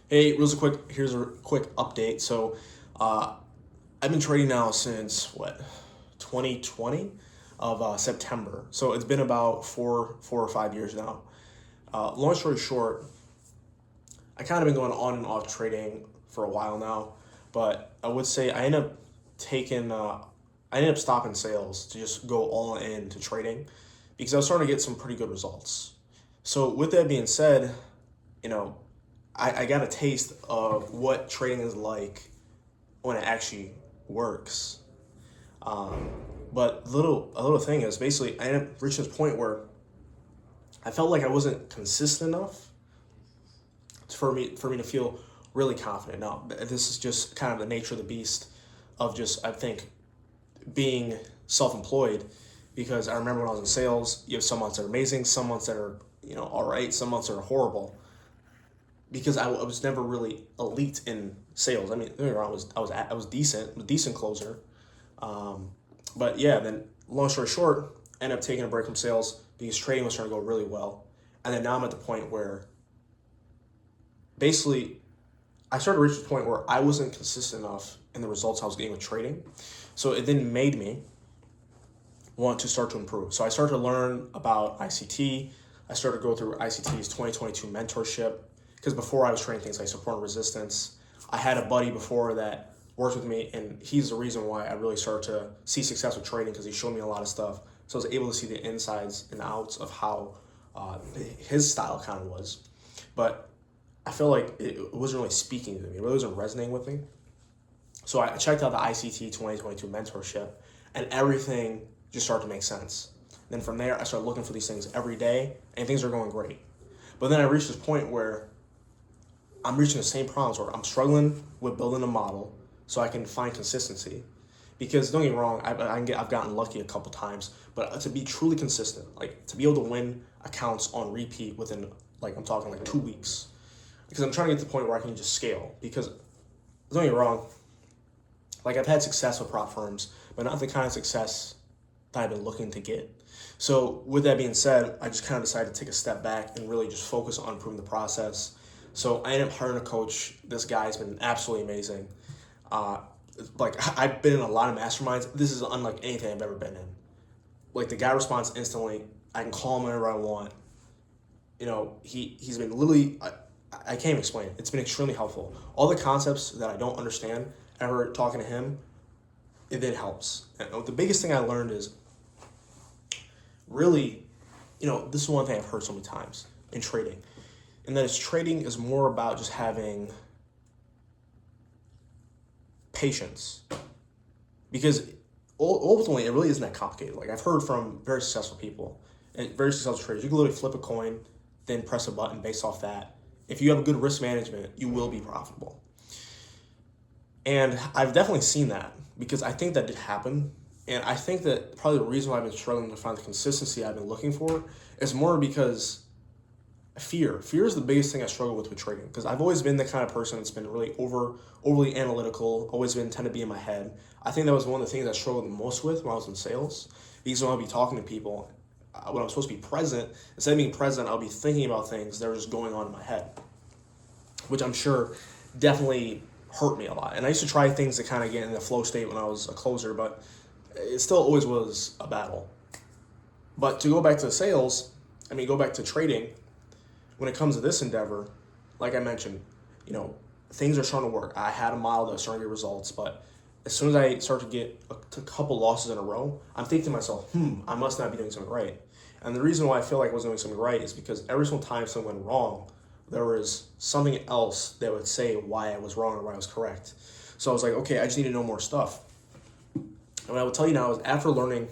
Hey, here's a quick update. Uh, I've been trading now since 2020 of September. So it's been about four or 5 years now. Long story short, I kind of been going on and off trading for a while now, but I would say I ended up stopping sales to just go all in to trading because I was starting to get some pretty good results. So with that being said, you know, I got a taste of what trading is like when it actually works. Um, but a little thing is basically I ended up reaching this point where I felt like I wasn't consistent enough for me to feel really confident. Now this is just kind of the nature of the beast of just I think being self-employed because I remember when I was in sales, you have some months that are amazing, some months that are all right, some months that are horrible because I was never really elite in sales. I mean, don't get me wrong, I was decent, a decent closer. Um, but yeah, then long story short, I ended up taking a break from sales because trading was starting to go really well, and then now I'm at the point where basically I started to reach the point where I wasn't consistent enough in the results I was getting with trading, so it then made me want to start to improve. So I started to learn about ICT. I started to go through ICT's 2022 mentorship because before I was training things like support and resistance. I had a buddy before that worked with me, and he's the reason why I really started to see success with trading because he showed me a lot of stuff. So I was able to see the insides and outs of how his style kind of was. But I feel like it wasn't really speaking to me. It really wasn't resonating with me. So I checked out the ICT 2022 mentorship, and everything just started to make sense. Then from there, I started looking for these things every day, and things are going great. But then I reached this point where I'm reaching the same problems where I'm struggling with building a model so I can find consistency. Because don't get me wrong, I've gotten lucky a couple times, but to be truly consistent, like to be able to win accounts on repeat within, like I'm talking like 2 weeks, because I'm trying to get to the point where I can just scale. Because don't get me wrong, like I've had success with prop firms, but not the kind of success that I've been looking to get. So with that being said, I just kind of decided to take a step back and really just focus on improving the process. So I ended up hiring a coach. This guy's been absolutely amazing. Uh, like I've been in a lot of masterminds. This is unlike anything I've ever been in. Like the guy responds instantly. I can call him whenever I want. He's been literally I can't even explain it. It's been extremely helpful. All the concepts that I don't understand ever talking to him, it then helps. And the biggest thing I learned is really, this is one thing I've heard so many times in trading, and that is trading is more about just having patience, because ultimately it really isn't that complicated. Like I've heard from very successful people and very successful traders, you can literally flip a coin, then press a button based off that. If you have good risk management, you will be profitable. And I've definitely seen that because I think that did happen. And I think that probably the reason why I've been struggling to find the consistency I've been looking for is more because fear. Fear is the biggest thing I struggle with trading because I've always been the kind of person that's been really overly analytical, always been tend to be in my head. I think that was one of the things I struggled the most with when I was in sales because when I'll be talking to people, when I'm supposed to be present, instead of being present, I'll be thinking about things that are just going on in my head, which I'm sure definitely hurt me a lot. And I used to try things to kind of get in the flow state when I was a closer, but it still always was a battle. But to go back to sales, go back to trading, when it comes to this endeavor, like I mentioned, things are starting to work. I had a model that was starting to get results, but as soon as I start to get a couple losses in a row, I'm thinking to myself, I must not be doing something right. And the reason why I feel like I wasn't doing something right is because every single time something went wrong, there was something else that would say why I was wrong or why I was correct. So I was like, okay, I just need to know more stuff. And what I would tell you now is after learning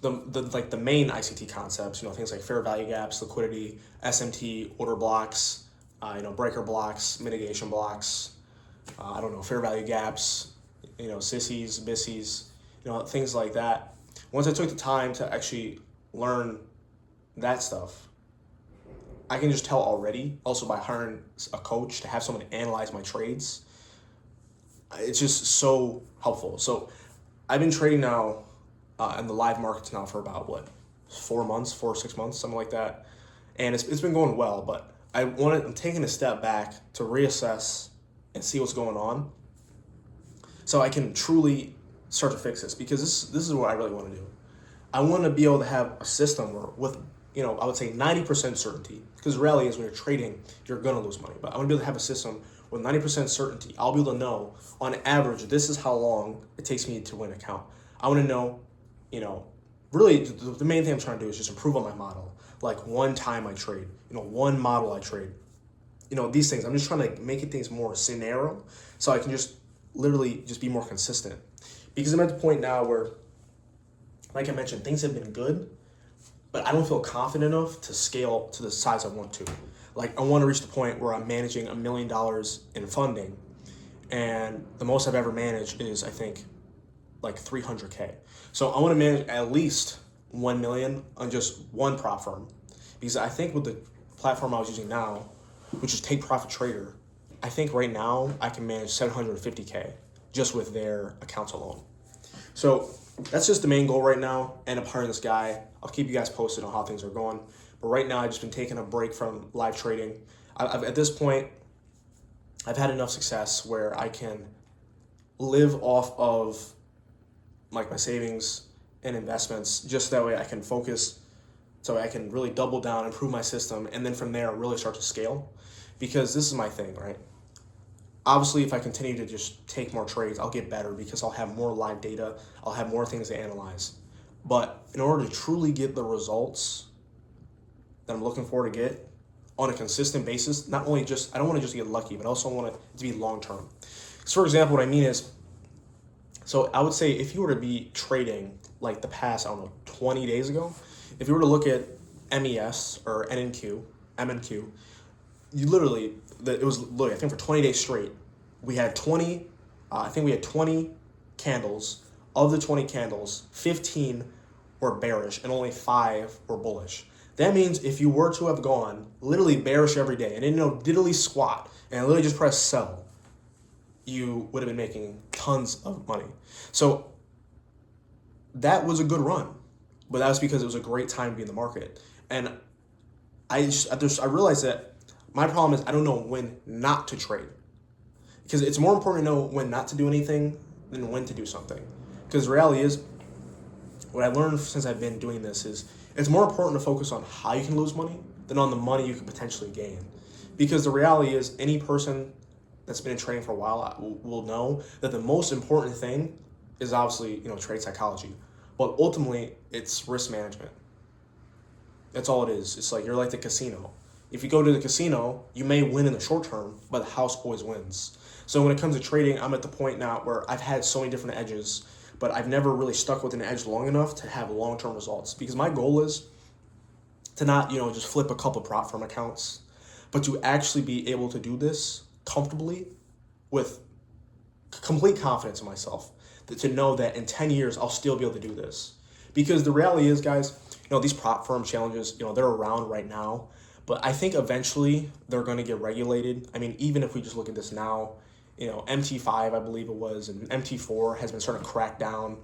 the main ICT concepts, things like fair value gaps, liquidity, SMT, order blocks, breaker blocks, mitigation blocks, fair value gaps, sissies, bissies, things like that. Once I took the time to actually learn that stuff, I can just tell already, also by hiring a coach to have someone analyze my trades, it's just so helpful. So I've been trading now in the live markets now for about 4 months, 4 or 6 months, something like that. And it's been going well, but I'm taking a step back to reassess and see what's going on, so I can truly start to fix this. Because this is what I really want to do. I want to be able to have a system where, with, I would say 90% certainty, because the reality is when you're trading, you're gonna lose money. But I want to be able to have a system with 90% certainty. I'll be able to know on average this is how long it takes me to win an account. I want to know, really the main thing I'm trying to do is just improve on my model. Like one time I trade, one model I trade, these things. I'm just trying to make things more scenario, so I can just literally just be more consistent. Because I'm at the point now where, like I mentioned, things have been good, but I don't feel confident enough to scale to the size I want to. Like I want to reach the point where I'm managing $1 million in funding, and the most I've ever managed is, I think, like 300K. So I want to manage at least 1 million on just one prop firm, because I think with the platform I was using now, which is Take Profit Trader, I think right now I can manage 750K just with their accounts alone. So that's just the main goal right now, and I'm hiring this guy. I'll keep you guys posted on how things are going. But right now I've just been taking a break from live trading. At this point, I've had enough success where I can live off of like my savings and investments, just that way I can focus, so I can really double down, improve my system, and then from there really start to scale. Because this is my thing, right? Obviously, if I continue to just take more trades, I'll get better because I'll have more live data, I'll have more things to analyze. But in order to truly get the results that I'm looking for to get on a consistent basis, not only just, I don't want to just get lucky, but I also want it to be long-term. So for example, what I mean is, so I would say if you were to be trading like the past, 20 days ago, if you were to look at MES or MNQ, you literally, it was, look, I think for 20 days straight, we had 20 candles. Of the 20 candles, 15 were bearish and only 5 were bullish. That means if you were to have gone literally bearish every day and didn't know diddly squat and literally just press sell, you would have been making tons of money. So that was a good run, but that was because it was a great time to be in the market. And I realized that my problem is I don't know when not to trade, because it's more important to know when not to do anything than when to do something. Because the reality is, what I learned since I've been doing this is it's more important to focus on how you can lose money than on the money you can potentially gain. Because the reality is, any person that's been in trading for a while will know that the most important thing is obviously, trade psychology. But ultimately, it's risk management. That's all it is. It's like you're like the casino. If you go to the casino, you may win in the short term, but the house always wins. So when it comes to trading, I'm at the point now where I've had so many different edges, but I've never really stuck with an edge long enough to have long-term results. Because my goal is to not, just flip a couple prop firm accounts, but to actually be able to do this comfortably with complete confidence in myself, to know that in 10 years, I'll still be able to do this. Because the reality is, guys, these prop firm challenges, they're around right now, but I think eventually they're going to get regulated. I mean, even if we just look at this now, MT5, I believe it was, and MT4 has been starting to crack down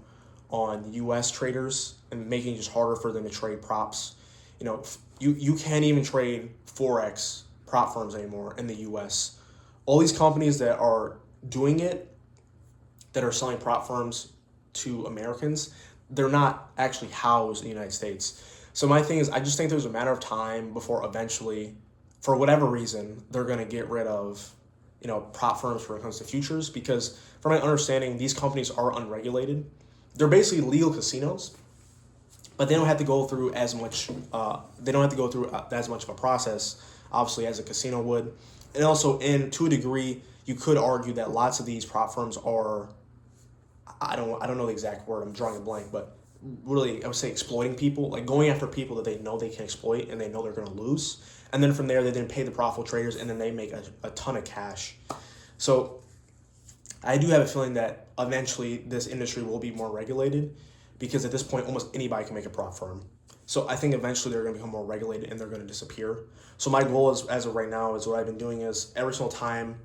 on U.S. traders and making it just harder for them to trade props. You can't even trade Forex prop firms anymore in the U.S. All these companies that are doing it, that are selling prop firms to Americans, they're not actually housed in the United States. So my thing is, I just think there's a matter of time before eventually, for whatever reason, they're going to get rid of, prop firms when it comes to futures. Because from my understanding, these companies are unregulated. They're basically legal casinos, but they don't have to go through as much. As much of a process, obviously, as a casino would. And also, to a degree, you could argue that lots of these prop firms are, I don't know the exact word, I'm drawing a blank, but really, I would say exploiting people, like going after people that they know they can exploit and they know they're going to lose. And then from there, they then pay the profitable traders, and then they make a ton of cash. So I do have a feeling that eventually this industry will be more regulated, because at this point, almost anybody can make a prop firm. So I think eventually they're going to become more regulated and they're going to disappear. So my goal is, as of right now, is what I've been doing is every single time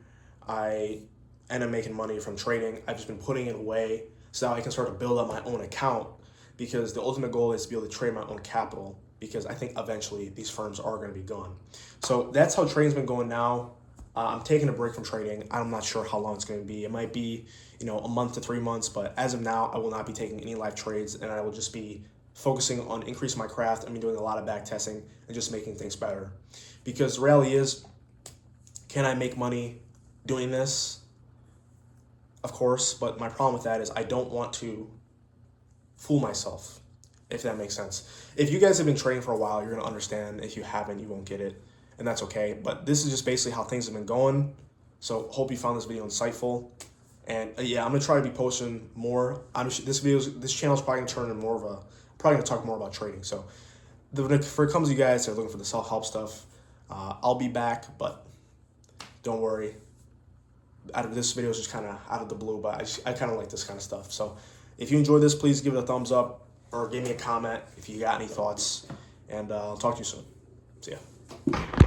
I end up making money from trading, I've just been putting it away so that I can start to build up my own account, because the ultimate goal is to be able to trade my own capital. because I think eventually these firms are going to be gone. So that's how trading's been going now. I'm taking a break from trading. I'm not sure how long it's going to be. It might be, a month to 3 months, but as of now, I will not be taking any live trades, and I will just be focusing on increasing my craft. I'm doing a lot of back testing and just making things better. Because the reality is, can I make money doing this? Of course, but my problem with that is I don't want to fool myself, if that makes sense. If you guys have been trading for a while, you're going to understand. If you haven't, you won't get it, and that's okay. But this is just basically how things have been going. So hope you found this video insightful. And yeah, I'm going to try to be posting more. This channel is probably going to turn into more of a, probably going to talk more about trading. So when it comes to you guys that are looking for the self-help stuff, I'll be back, but don't worry. This video is just kind of out of the blue, but I kind of like this kind of stuff. So if you enjoyed this, please give it a thumbs up or give me a comment if you got any thoughts, and I'll talk to you soon. See ya.